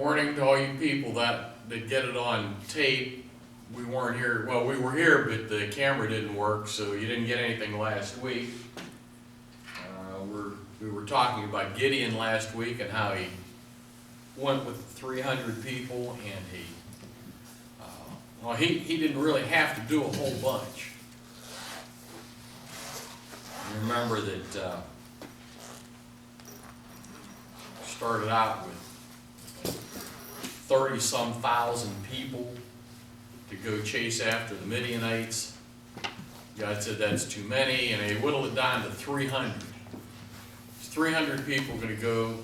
Morning to all you people that get it on tape. We weren't here, well, we were here, but the camera didn't work, so you didn't get anything last week. We were talking about Gideon last week and how he went with 300 people, and he didn't really have to do a whole bunch. Remember that started out with 30-some thousand people to go chase after the Midianites. God said that's too many, and he whittled it down to 300. 300 people going to go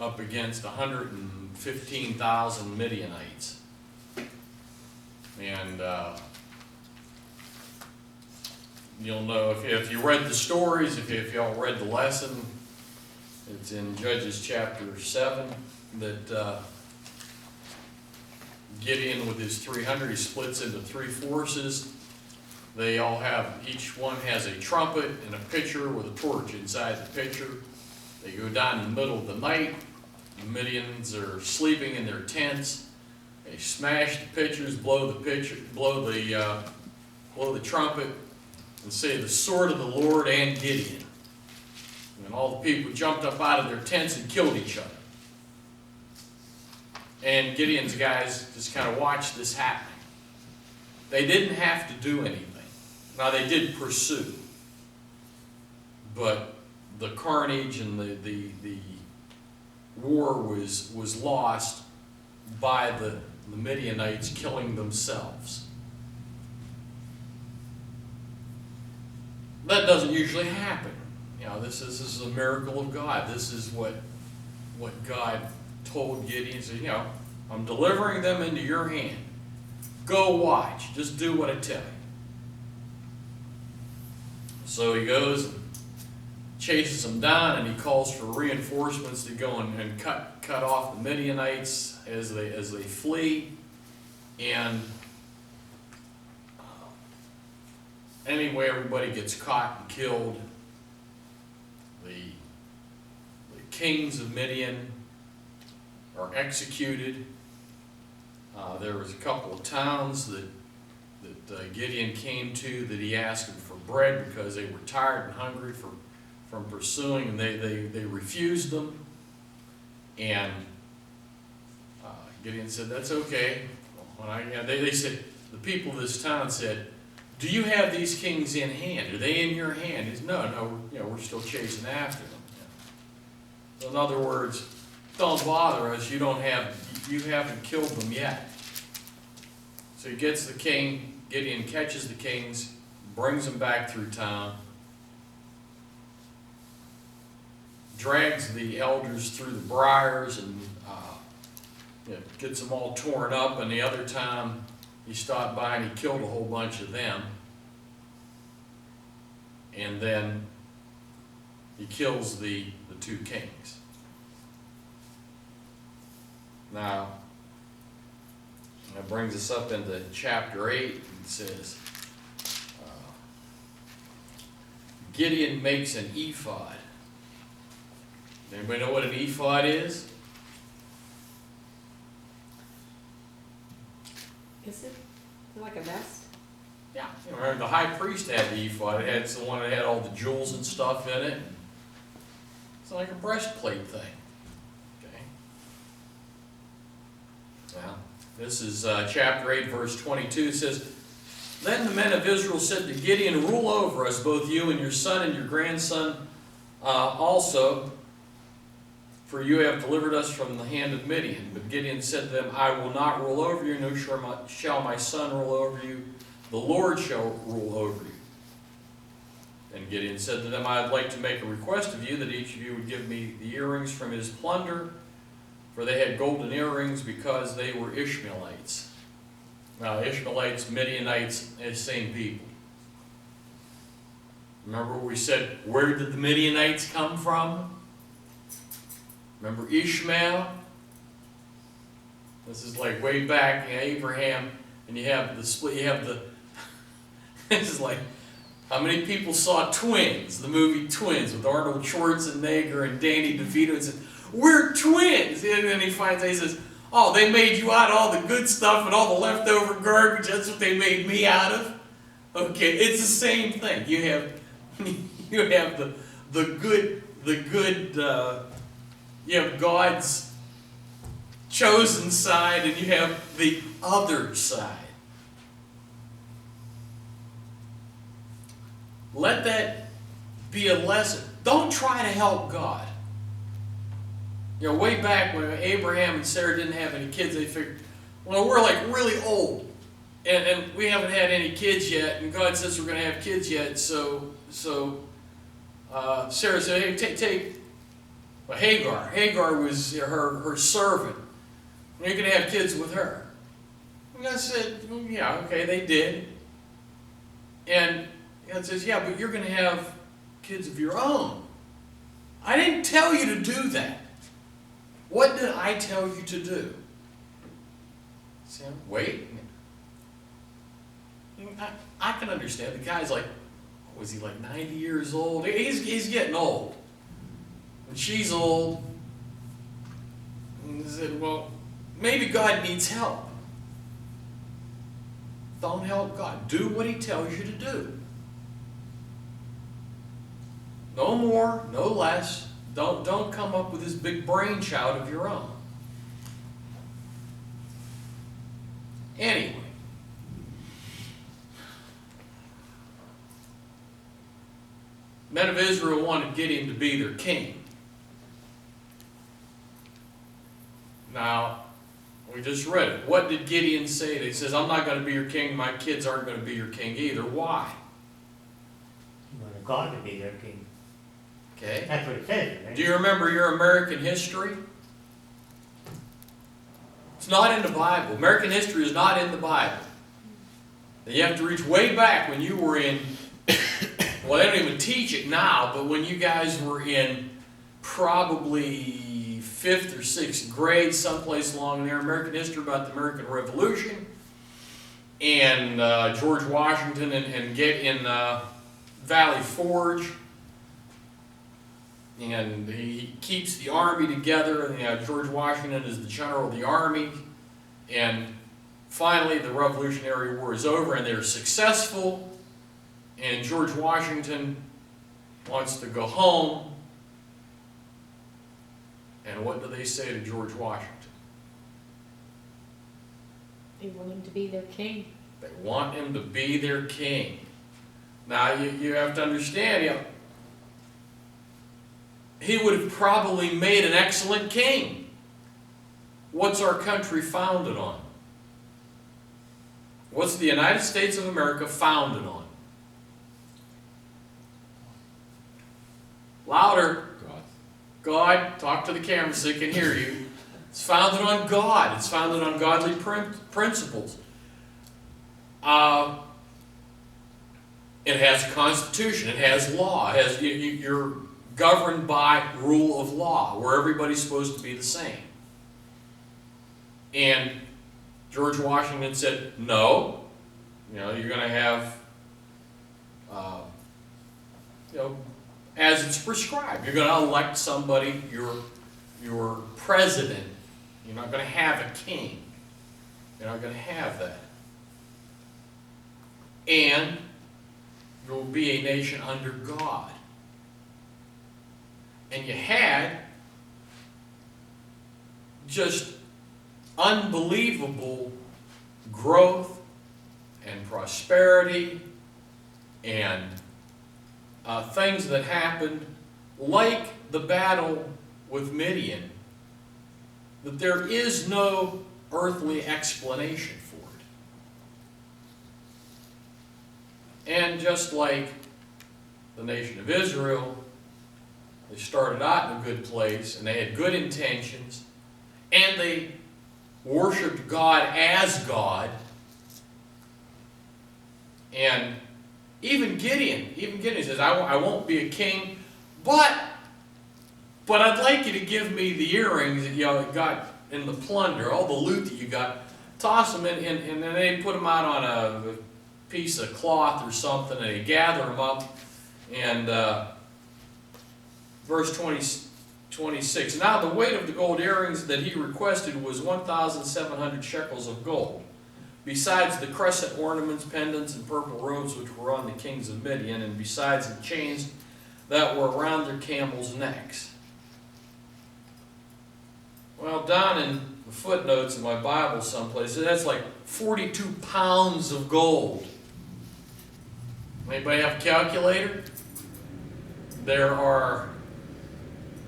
up against 115,000 Midianites. And you'll know if you read the stories, if y'all read the lesson, it's in Judges chapter 7 that Gideon with his 300, he splits into three forces. They all have, each one has a trumpet and a pitcher with a torch inside the pitcher. They go down in the middle of the night. The Midians are sleeping in their tents. They smash the pitchers, blow the trumpet, and say, "The sword of the Lord and Gideon." And all the people jumped up out of their tents and killed each other. And Gideon's guys just kind of watched this happening. They didn't have to do anything. Now they did pursue, but the carnage and the war was lost by the Midianites killing themselves. That doesn't usually happen. You know, this is a miracle of God. This is what God told Gideon. He said, you know, I'm delivering them into your hand. Go watch. Just do what I tell you. So he goes and chases them down, and he calls for reinforcements to go and cut off the Midianites as they flee. And anyway, everybody gets caught and killed. The kings of Midian are executed. There was a couple of towns that Gideon came to that he asked them for bread because they were tired and hungry from pursuing, and they refused them. And Gideon said, "That's okay." They said, the people of this town said, "Do you have these kings in hand? Are they in your hand?" He said, No, we're still chasing after them. So in other words, don't bother us. You haven't killed them yet. So he gets the king. Gideon catches the kings, brings them back through town, drags the elders through the briars, and gets them all torn up. And the other time he stopped by and he killed a whole bunch of them. And then he kills the two kings. Now, that brings us up into chapter 8. It says, Gideon makes an ephod. Anybody know what an ephod is? Is it like a vest? Yeah. You remember the high priest had the ephod. It's the one that had all the jewels and stuff in it. It's like a breastplate thing. Okay. Well, this is chapter 8, verse 22. It says, "Then the men of Israel said to Gideon, 'Rule over us, both you and your son and your grandson also, for you have delivered us from the hand of Midian.' But Gideon said to them, 'I will not rule over you, nor shall my son rule over you. The Lord shall rule over you.' And Gideon said to them, 'I'd like to make a request of you, that each of you would give me the earrings from his plunder.' For they had golden earrings because they were Ishmaelites." Now, Ishmaelites, Midianites, the same people. Remember we said, where did the Midianites come from? Remember Ishmael? This is like way back, Abraham, and you have the split, this is like, how many people saw Twins, the movie Twins, with Arnold Schwarzenegger and Danny DeVito, and said, "We're twins!" And then he finds out, he says, Oh, they made you out of all the good stuff and all the leftover garbage. That's what they made me out of. Okay, it's the same thing. You have the good you have God's chosen side, and you have the other side. Let that be a lesson. Don't try to help God. You know, way back when Abraham and Sarah didn't have any kids, they figured, well, we're like really old, and we haven't had any kids yet, and God says we're going to have kids yet, so Sarah said, hey, take well, Hagar. Hagar was her servant. And you're going to have kids with her. And God said, well, yeah, okay, they did. And God says, yeah, but you're going to have kids of your own. I didn't tell you to do that. What did I tell you to do? See, wait. I can understand. The guy's like, was he like 90 years old? He's getting old. And she's old. And he said, well, maybe God needs help. Don't help God. Do what he tells you to do. No more, no less. Don't come up with this big brainchild of your own. Anyway. Men of Israel wanted Gideon to be their king. Now, we just read it. What did Gideon say? He says, I'm not going to be your king. My kids aren't going to be your king either. Why? He wanted God to be their king. Okay. That's what it says, right? Do you remember your American history? It's not in the Bible. American history is not in the Bible. You have to reach way back when you were in, well, they don't even teach it now, but when you guys were in probably 5th or 6th grade, someplace along there, American history about the American Revolution, and George Washington and get in Valley Forge, and he keeps the army together, and George Washington is the general of the army, and finally the Revolutionary War is over, and they're successful, and George Washington wants to go home, and what do they say to George Washington? They want him to be their king. They want him to be their king. Now, you have to understand, he would have probably made an excellent king. What's our country founded on? What's the United States of America founded on? Louder. God, talk to the camera so they can hear you. It's founded on God. It's founded on godly principles. It has a constitution. It has law. It has, you're governed by rule of law, where everybody's supposed to be the same. And George Washington said, no, you're going to have, as it's prescribed. You're going to elect somebody, your president. You're not going to have a king. You're not going to have that. And there will be a nation under God. And you had just unbelievable growth and prosperity and things that happened, like the battle with Midian, that there is no earthly explanation for it. And just like the nation of Israel, they started out in a good place, and they had good intentions, and they worshiped God as God. And even Gideon says, I won't be a king, but I'd like you to give me the earrings that you got in the plunder, all the loot that you got. Toss them in, and then they put them out on a piece of cloth or something, and they gather them up. And verse 20, 26. Now the weight of the gold earrings that he requested was 1,700 shekels of gold, besides the crescent ornaments, pendants, and purple robes which were on the kings of Midian, and besides the chains that were around their camels' necks. Well, down in the footnotes in my Bible someplace, that's like 42 pounds of gold. Anybody have a calculator? There are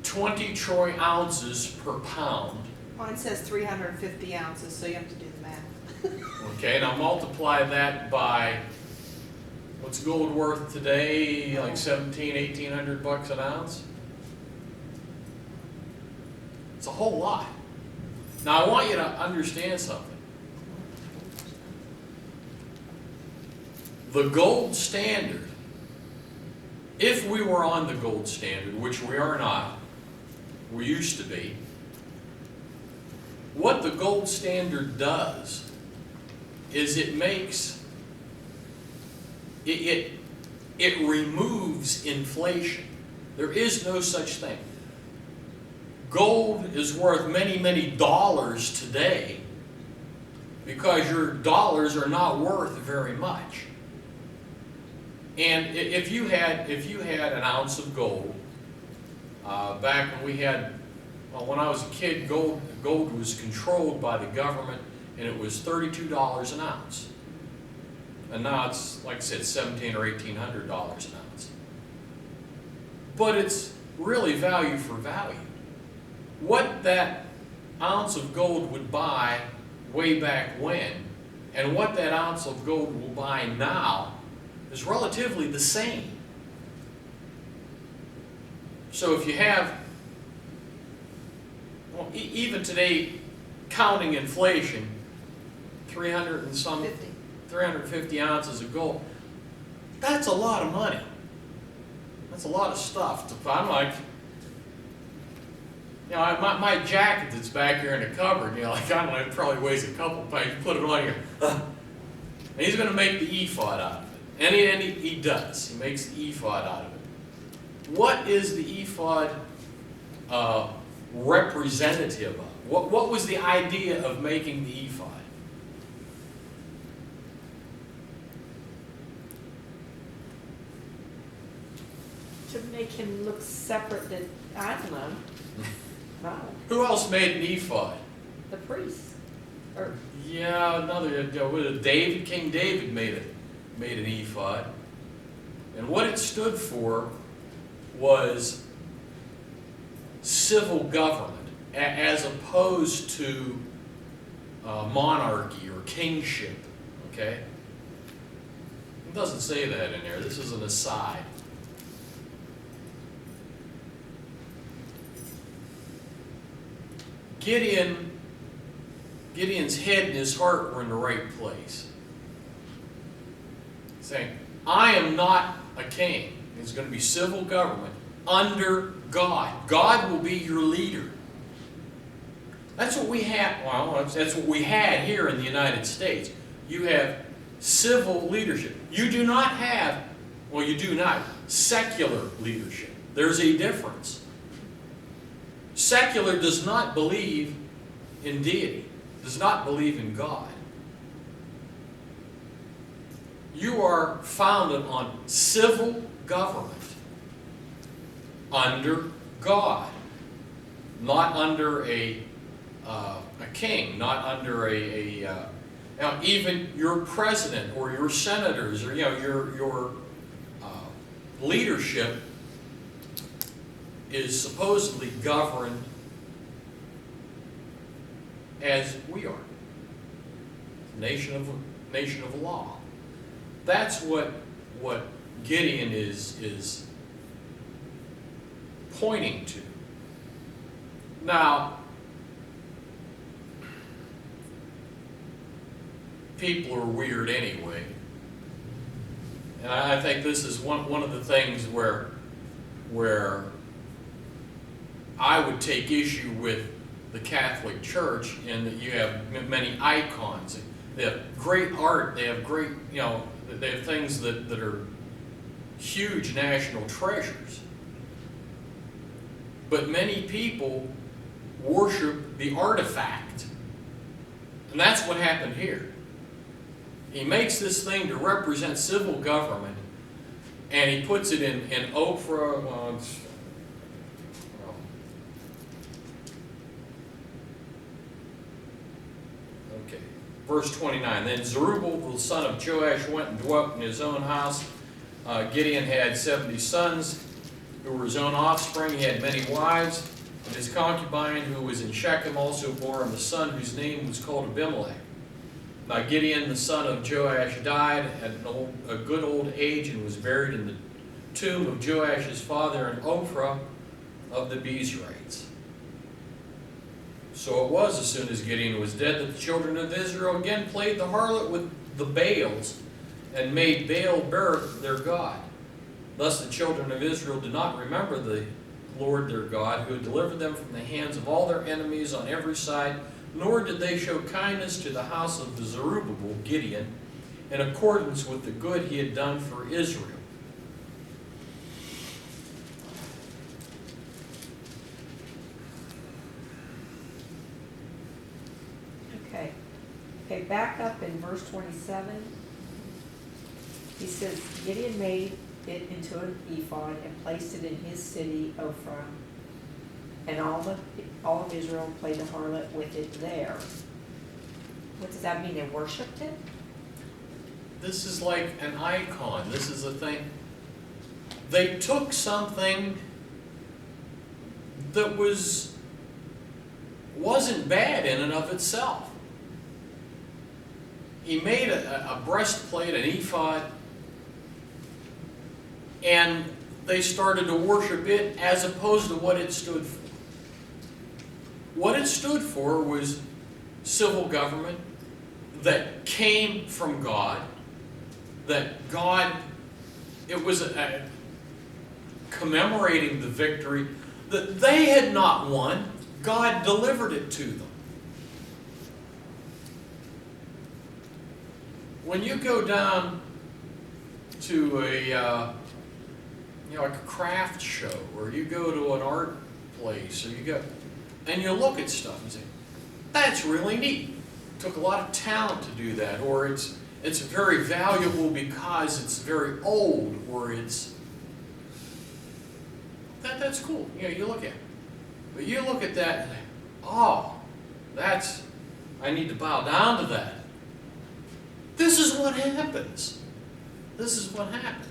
20 troy ounces per pound. Mine says 350 ounces, so you have to do the math. Okay, now multiply that by, what's gold worth today? Like 1,800 bucks an ounce? It's a whole lot. Now I want you to understand something. The gold standard, if we were on the gold standard, which we are not, we used to be, what the gold standard does is it makes, it removes inflation. There is no such thing. Gold is worth many, many dollars today because your dollars are not worth very much. And if you had an ounce of gold, back when we had, well, when I was a kid, gold was controlled by the government, and it was $32 an ounce. And now it's, like I said, $1,700 or $1,800 an ounce. But it's really value for value. What that ounce of gold would buy way back when, and what that ounce of gold will buy now, is relatively the same. So if you have, well, even today, counting inflation, 350 ounces of gold, that's a lot of money. That's a lot of stuff. I'm like, you know, my jacket that's back here in the cupboard, you know, like, I don't know, it probably weighs a couple pounds. You put it on here, and he's going to make the ephod out of it. And he does. He makes the ephod out of it. What is the ephod representative of? What was the idea of making the ephod? To make him look separate than, I don't know. Wow. Who else made an ephod? The priest. Or, Yeah, another, David, King David made an ephod. And what it stood for was civil government, as opposed to monarchy or kingship. Okay? It doesn't say that in there. This is an aside. Gideon's head and his heart were in the right place. Saying, I am not a king. It's going to be civil government under God. God will be your leader. That's what we have. Well, that's what we had here in the United States. You have civil leadership. You do not have, well, you do not, secular leadership. There's a difference. Secular does not believe in deity, does not believe in God. You are founded on civil government under God, not under a king, not under now even your president or your senators or your leadership is supposedly governed as we are, nation of law. That's what Gideon is pointing to. Now, people are weird anyway, and I think this is one of the things where I would take issue with the Catholic Church, in that you have many icons. They have great art. They have great, they have things that are huge national treasures. but many people worship the artifact. And that's what happened here. He makes this thing to represent civil government, and he puts it in Ophrah. Okay, verse 29. Then Zerubbabel the son of Joash went and dwelt in his own house. Gideon had 70 sons who were his own offspring. He had many wives, and his concubine who was in Shechem also bore him a son whose name was called Abimelech. Now Gideon the son of Joash died at a good old age and was buried in the tomb of Joash's father in Ophrah of the Bezrites. So it was, as soon as Gideon was dead, that the children of Israel again played the harlot with the Baals and made Baal-berith their god. Thus the children of Israel did not remember the Lord their God, who had delivered them from the hands of all their enemies on every side, nor did they show kindness to the house of the Zerubbabel, Gideon, in accordance with the good he had done for Israel. Okay, back up in verse 27. He says, Gideon made it into an ephod and placed it in his city, Ophrah. And all of Israel played the harlot with it there. What does that mean? They worshipped it? This is like an icon. This is a thing. They took something that wasn't bad in and of itself. He made a breastplate, an ephod, and they started to worship it as opposed to what it stood for. What it stood for was civil government that came from God, that God, it was commemorating the victory that they had not won. God delivered it to them. When you go down to like a craft show, or you go to an art place, or you go and you look at stuff and say, that's really neat. It took a lot of talent to do that, or it's very valuable because it's very old, or that's cool. You know, you look at it. But you look at that and say, oh, I need to bow down to that. This is what happens. This is what happens.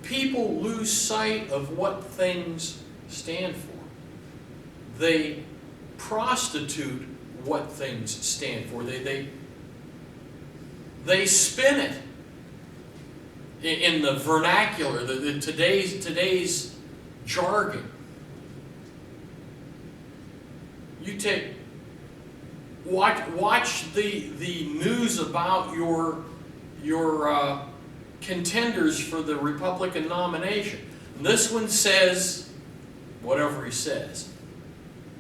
People lose sight of what things stand for. They prostitute what things stand for. They spin it in the vernacular, today's jargon. You watch the news about your contenders for the Republican nomination. And this one says whatever he says.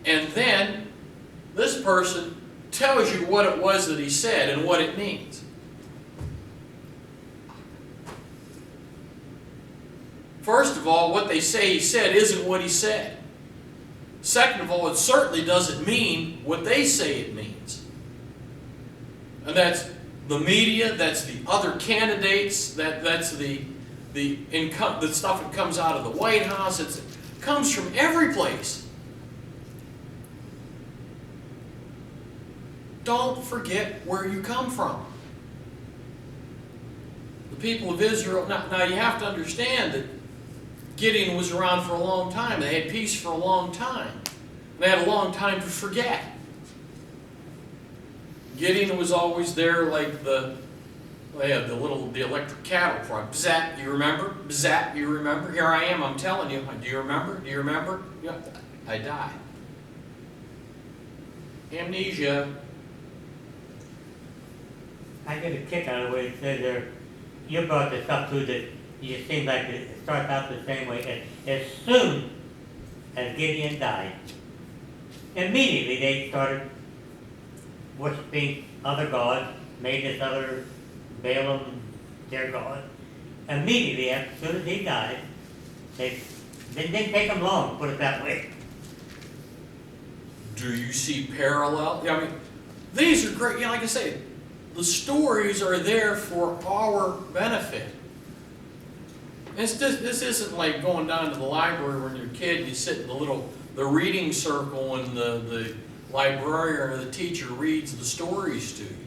And then this person tells you what it was that he said and what it means. First of all, what they say he said isn't what he said. Second of all, it certainly doesn't mean what they say it means. And that's the media, that's the other candidates, that's the stuff that comes out of the White House. It comes from every place. Don't forget where you come from. The people of Israel, now you have to understand that Gideon was around for a long time. They had peace for a long time. They had a long time to forget. Gideon was always there like the electric cattle prod. Bzat, do you remember? Bzat, do you remember? Here I am, I'm telling you. Do you remember? Do you remember? Yeah, I died. Amnesia. I get a kick out of the way it says there. You brought this up too, that it seems like it starts out the same way. As soon as Gideon died, immediately they started worshiping other gods, made this other Balaam their god. Immediately, as soon as he died, it didn't take them long, put it that way. Do you see parallel? I mean, these are great. Like I say, the stories are there for our benefit. This isn't like going down to the library when you're a kid, you sit in the reading circle and the librarian or the teacher reads the stories to you.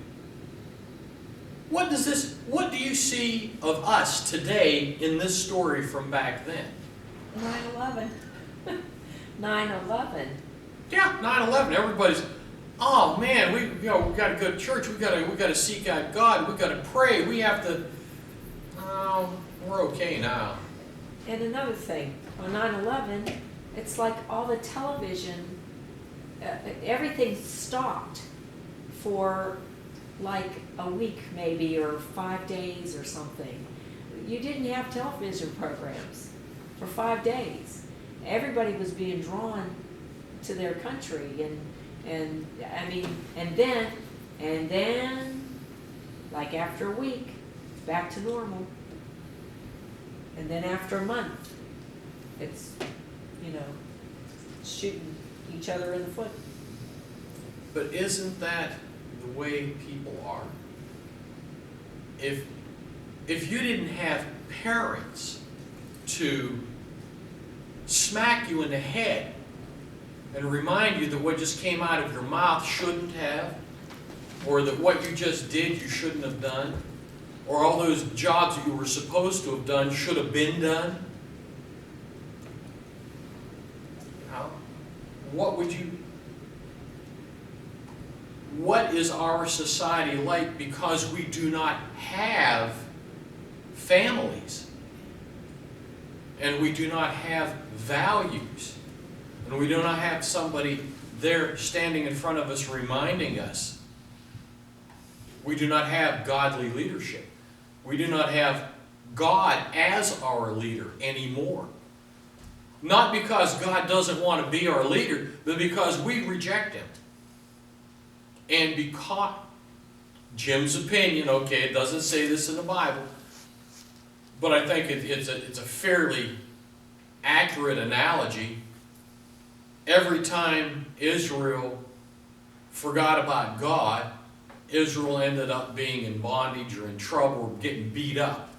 What do you see of us today in this story from back then? 9/11. 9/11. Yeah, 9/11. Everybody's, oh man, we got to go to church. We got to seek out God. We got to pray. We have to. Oh, we're okay now. And another thing, on 9/11, it's like all the television, everything stopped for like a week maybe, or 5 days or something. You didn't have television programs for 5 days. Everybody was being drawn to their country, and I mean, and then, like after a week, back to normal. And then after a month, it's, shooting each other in the foot. But isn't that the way people are? If you didn't have parents to smack you in the head and remind you that what just came out of your mouth shouldn't have, or that what you just did you shouldn't have done, or all those jobs that you were supposed to have done should have been done, what is our society like because we do not have families, and we do not have values, and we do not have somebody there standing in front of us reminding us? We do not have godly leadership. We do not have God as our leader anymore. Not because God doesn't want to be our leader, but because we reject Him. And because, Jim's opinion, okay, it doesn't say this in the Bible, but I think it's a fairly accurate analogy. Every time Israel forgot about God, Israel ended up being in bondage or in trouble or getting beat up.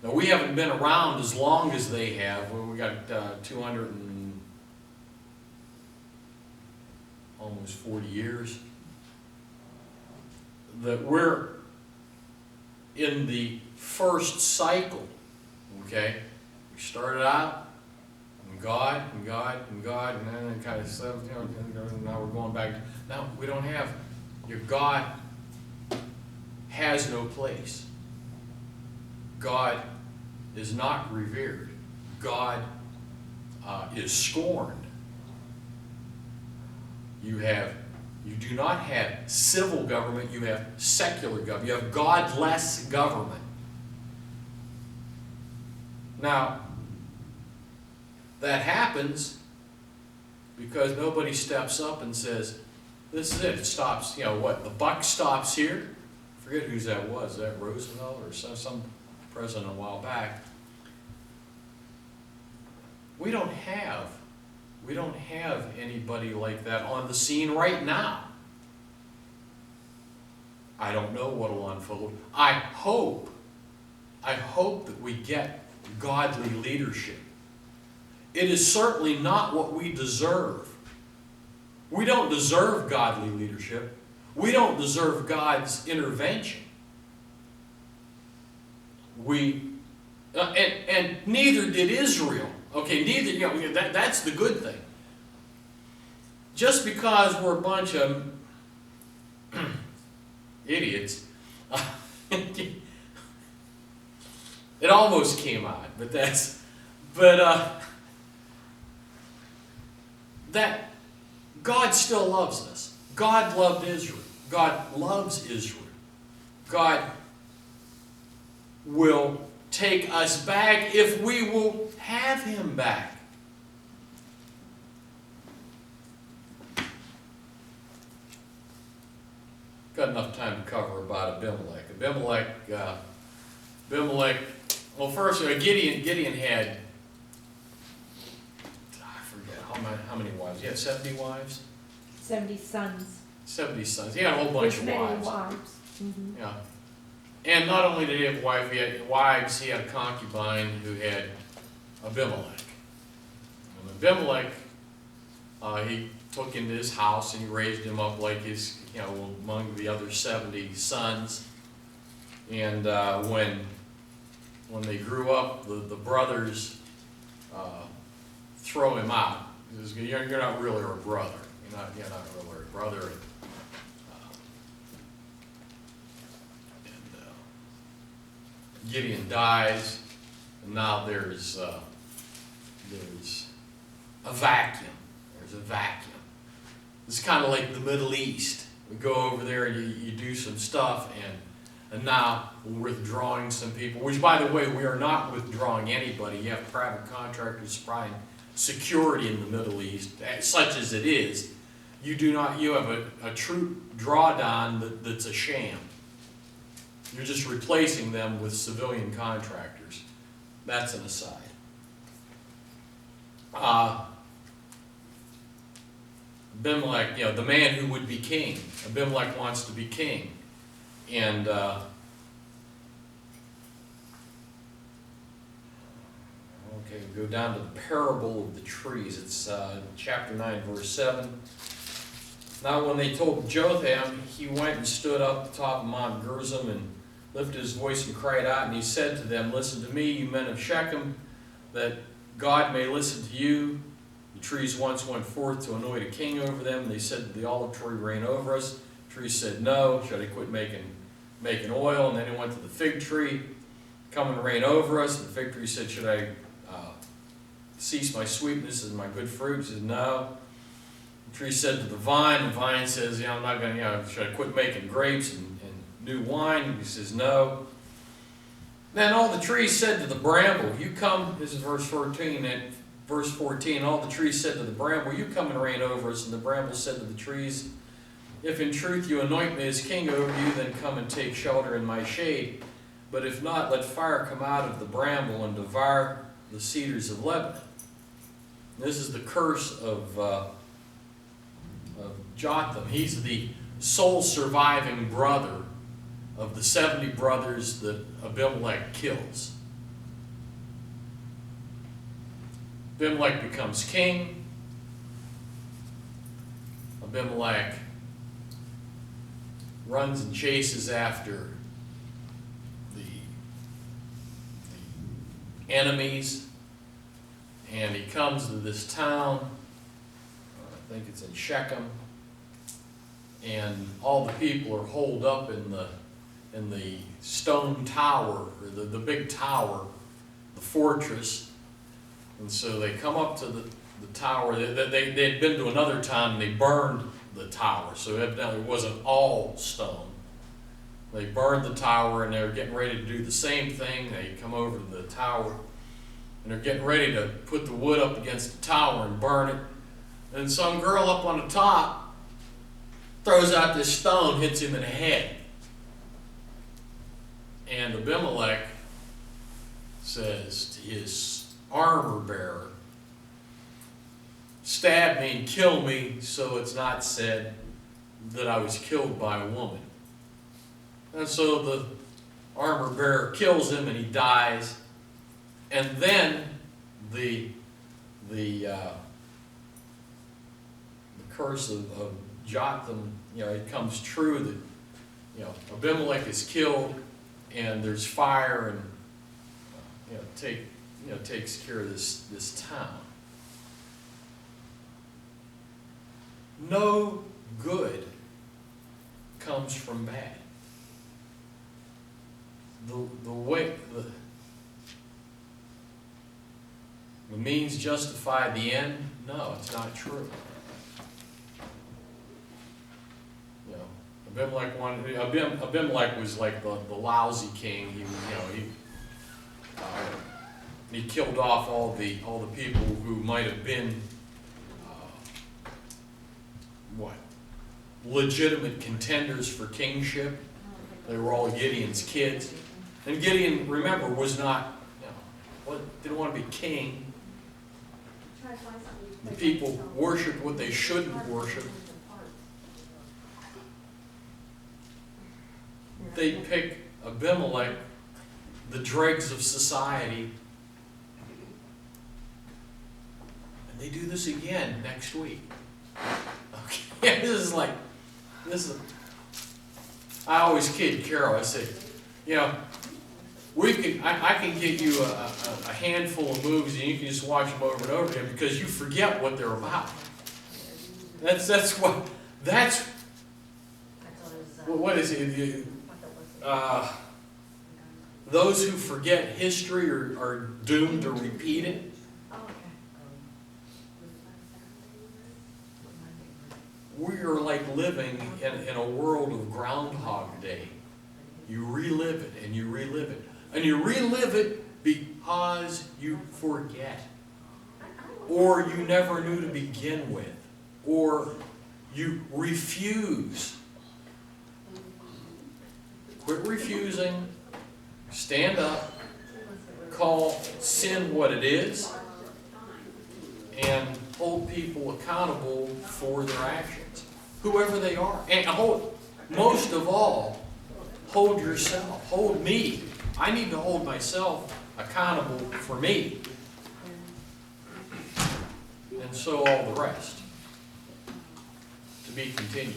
Now, we haven't been around as long as they have. We got 200 and almost 40 years. That we're in the first cycle, okay? We started out, and God, and God, and God, and then it kind of settled, now we're going back. Now, we don't have, your God has no place. God is not revered. God is scorned. You do not have civil government, you have secular government. You have godless government. Now, that happens because nobody steps up and says, this is it. It stops, the buck stops here. I forget whose that was. Is that Roosevelt or some president a while back? We don't have anybody like that on the scene right now. I don't know what will unfold. I hope that we get godly leadership. It is certainly not what we deserve. We don't deserve godly leadership. We don't deserve God's intervention. And neither did Israel. Okay, that's the good thing. Just because we're a bunch of idiots, it almost came out, that God still loves us. God loved Israel. God loves Israel. God will take us back if we will have Him back. Got enough time to cover about Abimelech. Well, first, Gideon had, I forget how how many wives? He had 70 wives? 70 sons. 70 sons. He had a whole bunch With of many wives. wives. Mhm. Yeah. And not only did he have wives, he had a concubine who had Abimelech. And Abimelech, he took into his house and he raised him up like his, among the other 70 sons. And when they grew up, the brothers throw him out. He says, you're not really our brother. You're not really our brother. Gideon dies, and now there's a vacuum. There's a vacuum. It's kind of like the Middle East. We go over there and you do some stuff, and now we're withdrawing some people, which, by the way, we are not withdrawing anybody. You have private contractors supplying security in the Middle East, such as it is. You have a true drawdown that's a sham. You're just replacing them with civilian contractors. That's an aside. Abimelech, the man who would be king. Abimelech wants to be king. And okay, go down to the parable of the trees. It's chapter 9, verse 7. Now when they told Jotham, he went and stood up at the top of Mount Gerizim and lifted his voice and cried out, and he said to them, listen to me, you men of Shechem, that God may listen to you. The trees once went forth to anoint a king over them, and they said to the olive tree, reign over us. The tree said, no, should I quit making oil? And then he went to the fig tree, come and reign over us. And the fig tree said, should I cease my sweetness and my good fruit? He said, no. The tree said to the vine says, I'm not going to, should I quit making grapes and new wine? He says, no. Then all the trees said to the bramble, you come, this is verse 14, and verse 14, all the trees said to the bramble, you come and reign over us. And the bramble said to the trees, if in truth you anoint me as king over you, then come and take shelter in my shade. But if not, let fire come out of the bramble and devour the cedars of Lebanon. This is the curse of Jotham. He's the sole surviving brother of the 70 brothers that Abimelech kills. Abimelech becomes king. Abimelech runs and chases after the enemies, and he comes to this town. I think it's in Shechem, and all the people are holed up in the stone tower, or the big tower, the fortress. And so they come up to the tower. They had been to another town and they burned the tower. So evidently it wasn't all stone. They burned the tower and they're getting ready to do the same thing. They come over to the tower and they're getting ready to put the wood up against the tower and burn it. And some girl up on the top throws out this stone, hits him in the head. And Abimelech says to his armor bearer, stab me and kill me so it's not said that I was killed by a woman. And so the armor bearer kills him and he dies. And then the curse of Jotham, it comes true that Abimelech is killed and there's fire and takes care of this town. No good comes from bad. The means justify the end? No, it's not true. Abimelech was like the lousy king. He killed off all the people who might have been legitimate contenders for kingship. They were all Gideon's kids. And Gideon, remember, was not, didn't want to be king. The people worship what they shouldn't worship. They pick Abimelech, the dregs of society, and they do this again next week. Okay, this is. I always kid Carol. I say, you know, I can get you a handful of movies and you can just watch them over and over again because you forget what they're about. What is it? Those who forget history are doomed to repeat it. We are like living in a world of Groundhog Day. You relive it and you relive it. And you relive it because you forget. Or you never knew to begin with. Or you refuse. Quit refusing. Stand up. Call sin what it is. And hold people accountable for their actions. Whoever they are. And most of all, hold yourself. Hold me. I need to hold myself accountable for me. And so all the rest. To be continued.